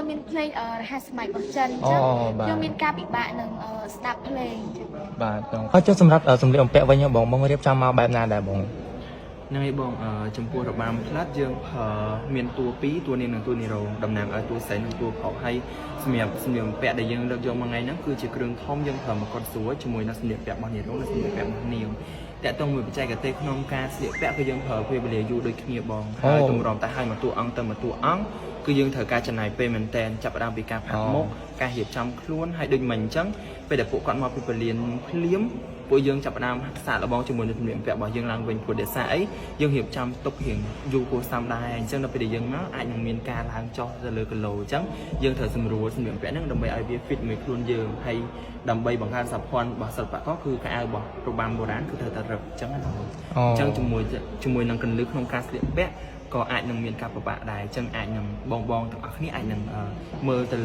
មានភ្លេងហាសម័យរបស់ចិនចឹងយើងមានការពិបាកនឹងស្ដាប់ភ្លេងចឹងបាទហើយចុះសម្រាប់សម្លៀកបំពាក់វិញបងរៀបចំមកបែបណាដែរបងហ្នឹងហើយបងចំពោះរបាំផ្លាត់យើងមានតួ2តួនាងនិងតួនាយរោងតំណាងឲ្យតួស្រីនិងតួប្រុសហើយសម្រាប់សម្លៀកបំពាក់ដែលយើងលើកយកមកថ្ងៃហ្នឹងគឺជាគ្រឿងធំយើងប្រើមកកត់ស្រួលជាមួយនឹងសម្លៀកបំពាក់របស់នាយរោងនិងសម្លៀកបំពាក់របស់នាងតែតើមួយបច្ចេកទេសក្នុងការស្លៀកពាក់គឺយើងប្រើពេលវេលាយូរដូចគ្នាបងហើយទម្រាំតែឲ្យមកតួអង្គទៅមកតួអង្គគឺយើងត្រូវការចំណាយពេលមែនតែនចាប់ផ្ដើមពីការផាត់មុខការរៀបចំខ្លួនហើយដូចមិញអញ្ចឹងពេលដែលពួកគាត់មកពីពលានភ្លាមពួកយើងចាប់ផ្ដើមសាកល្បងជាមួយនឹងសម្លៀកបំពាក់របស់យើងឡើងវិញព្រោះដោយសារអីយើងរៀបចំទុករៀងយូរគួរសមដែរអញ្ចឹងដល់ពេលដែលយើងមកអាចនឹងមានការឡើងចុះទៅលើគីឡូអញ្ចឹងយើងត្រូវសម្រួលសម្លៀកបំពាក់ហ្នឹងដើម្បីឲ្យវា fit មួយខ្លួនយើងហើយដើម្បីបង្កើនសោភ័ណរបស់សិល្បករគឺកៅអៅរបស់របាំបុរាណគឺត្រូវតែរឹបអញ្ចឹងណាអញ្ចឹងជាមួយនឹងកន្លឹះក្នុងការស្លៀកពាក់ក៏អាចនឹងមានការពិបាកដែរអញ្ចឹងអាចនឹងបងទាំងអស់គ្នាអាចនឹងមើលទៅលើ